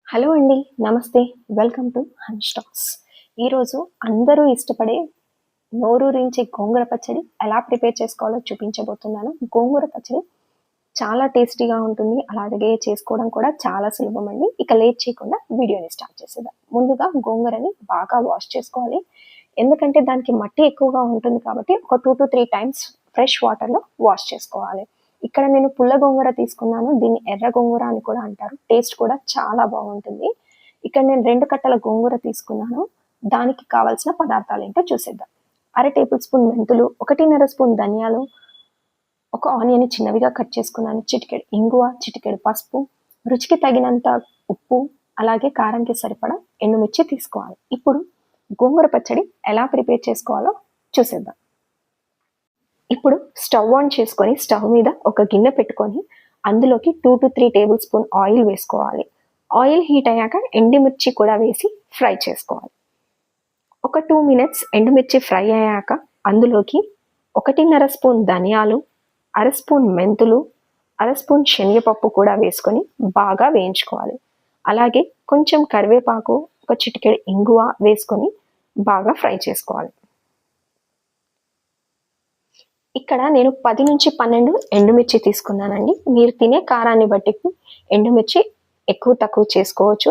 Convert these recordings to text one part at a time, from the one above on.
Hello అండి, నమస్తే. Welcome to Hans talks. ఈరోజు అందరూ ఇష్టపడే నోరూరించి గోంగూర పచ్చడి ఎలా ప్రిపేర్ చేసుకోవాలో చూపించబోతున్నాను. గోంగూర పచ్చడి చాలా టేస్టీగా ఉంటుంది, అలాగే చేసుకోవడం కూడా చాలా సులభం అండి. ఇక లేట్ చేయకుండా వీడియోని స్టార్ట్ చేసేద్దాం. ముందుగా గోంగూరని బాగా వాష్ చేసుకోవాలి, ఎందుకంటే దానికి మట్టి ఎక్కువగా ఉంటుంది కాబట్టి ఒక 2 to 3 times ఫ్రెష్ వాటర్లో వాష్ చేసుకోవాలి. ఇక్కడ నేను పుల్ల గోంగూర తీసుకున్నాను, దీన్ని ఎర్ర గోంగూర అని కూడా అంటారు. టేస్ట్ కూడా చాలా బాగుంటుంది. ఇక్కడ నేను 2 కట్టల గోంగూర తీసుకున్నాను. దానికి కావాల్సిన పదార్థాలు ఏంటో చూసేద్దాం. 1/2 టేబుల్ స్పూన్ మెంతులు, 1.5 స్పూన్ ధనియాలు, ఒక ఆనియన్ చిన్నవిగా కట్ చేసుకున్నాను, చిటికెడు ఇంగువ, చిటికెడు పసుపు, రుచికి తగినంత ఉప్పు, అలాగే కారంకి సరిపడా ఎండుమిర్చి తీసుకోవాలి. ఇప్పుడు గోంగూర పచ్చడి ఎలా ప్రిపేర్ చేసుకోవాలో చూసేద్దాం. ఇప్పుడు స్టవ్ ఆన్ చేసుకొని స్టవ్ మీద ఒక గిన్నె పెట్టుకొని అందులోకి 2 to 3 టేబుల్ స్పూన్ ఆయిల్ వేసుకోవాలి. ఆయిల్ హీట్ అయ్యాక ఎండుమిర్చి కూడా వేసి ఫ్రై చేసుకోవాలి. ఒక 2 minutes ఎండుమిర్చి ఫ్రై అయ్యాక అందులోకి 1.5 స్పూన్ ధనియాలు, 1/2 స్పూన్ మెంతులు, 1/2 స్పూన్ శనగపప్పు కూడా వేసుకొని బాగా వేయించుకోవాలి. అలాగే కొంచెం కరివేపాకు, ఒక చిటికెడు ఇంగువ వేసుకొని బాగా ఫ్రై చేసుకోవాలి. ఇక్కడ నేను 10 నుంచి 12 ఎండుమిర్చి తీసుకున్నానండి. మీరు తినే కారాన్ని బట్టి ఎండుమిర్చి ఎక్కువ తక్కువ చేసుకోవచ్చు,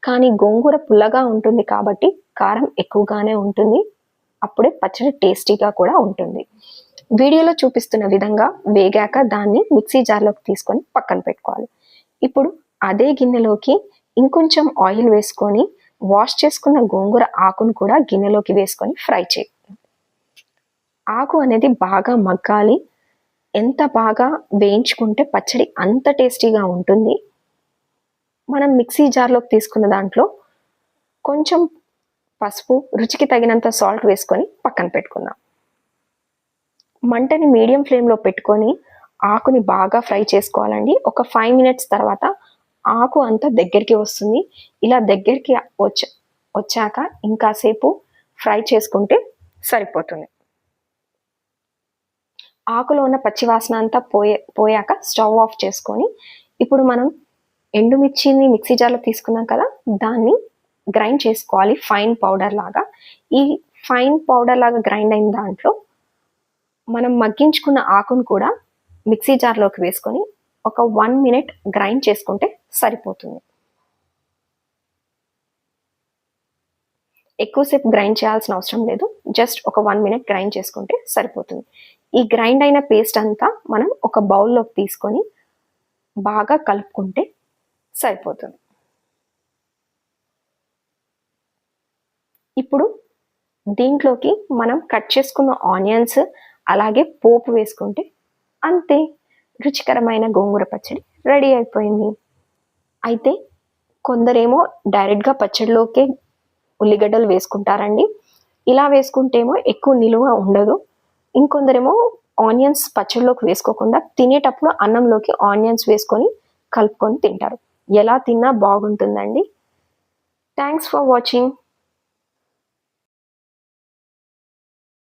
కానీ గోంగూర పుల్లగా ఉంటుంది కాబట్టి కారం ఎక్కువగానే ఉంటుంది. అప్పుడే పచ్చడి టేస్టీగా కూడా ఉంటుంది. వీడియోలో చూపిస్తున్న విధంగా వేగాక దాన్ని మిక్సీ జార్లోకి తీసుకొని పక్కన పెట్టుకోవాలి. ఇప్పుడు అదే గిన్నెలోకి ఇంకొంచెం ఆయిల్ వేసుకొని వాష్ చేసుకున్న గోంగూర ఆకును కూడా గిన్నెలోకి వేసుకొని ఫ్రై చేయాలి. ఆకు అనేది బాగా మగ్గాలి. ఎంత బాగా వేయించుకుంటే పచ్చడి అంత టేస్టీగా ఉంటుంది. మనం మిక్సీ జార్లోకి తీసుకున్న దాంట్లో కొంచెం పసుపు, రుచికి తగినంత సాల్ట్ వేసుకొని పక్కన పెట్టుకుందాం. మంటని మీడియం ఫ్లేమ్లో పెట్టుకొని ఆకుని బాగా ఫ్రై చేసుకోవాలండి. ఒక 5 minutes తర్వాత ఆకు అంతా దగ్గరికి వస్తుంది. ఇలా దగ్గరికి వచ్చాక ఇంకాసేపు ఫ్రై చేసుకుంటే సరిపోతుంది. ఆకులో ఉన్న పచ్చివాసన అంతా పోయాక స్టవ్ ఆఫ్ చేసుకొని ఇప్పుడు మనం ఎండుమిర్చిని మిక్సీ జార్లో తీసుకున్నాం కదా, దాన్ని గ్రైండ్ చేసుకోవాలి ఫైన్ పౌడర్ లాగా. ఈ ఫైన్ పౌడర్ లాగా గ్రైండ్ అయిన దాంట్లో మనం మగ్గించుకున్న ఆకును కూడా మిక్సీ జార్లోకి వేసుకొని ఒక 1 minute గ్రైండ్ చేసుకుంటే సరిపోతుంది. ఎక్కువసేపు గ్రైండ్ చేయాల్సిన అవసరం లేదు, జస్ట్ ఒక 1 minute గ్రైండ్ చేసుకుంటే సరిపోతుంది. ఈ గ్రైండ్ అయిన పేస్ట్ అంతా మనం ఒక బౌల్లోకి తీసుకొని బాగా కలుపుకుంటే సరిపోతుంది. ఇప్పుడు దీంట్లోకి మనం కట్ చేసుకున్న ఆనియన్స్ అలాగే పోపు వేసుకుంటే అంతే, రుచికరమైన గోంగూర పచ్చడి రెడీ అయిపోయింది. అయితే కొందరేమో డైరెక్ట్గా పచ్చడిలోకే ఉల్లిగడ్డలు వేసుకుంటారండి. ఇలా వేసుకుంటేమో ఎక్కువ నిలువ ఉండదు. ఇంకొందరేమో ఆనియన్స్ పచ్చడిలోకి వేసుకోకుండా తినేటప్పుడు అన్నంలోకి ఆనియన్స్ వేసుకొని కలుపుకొని తింటారు. ఎలా తిన్నా బాగుంటుందండి. Thanks for watching.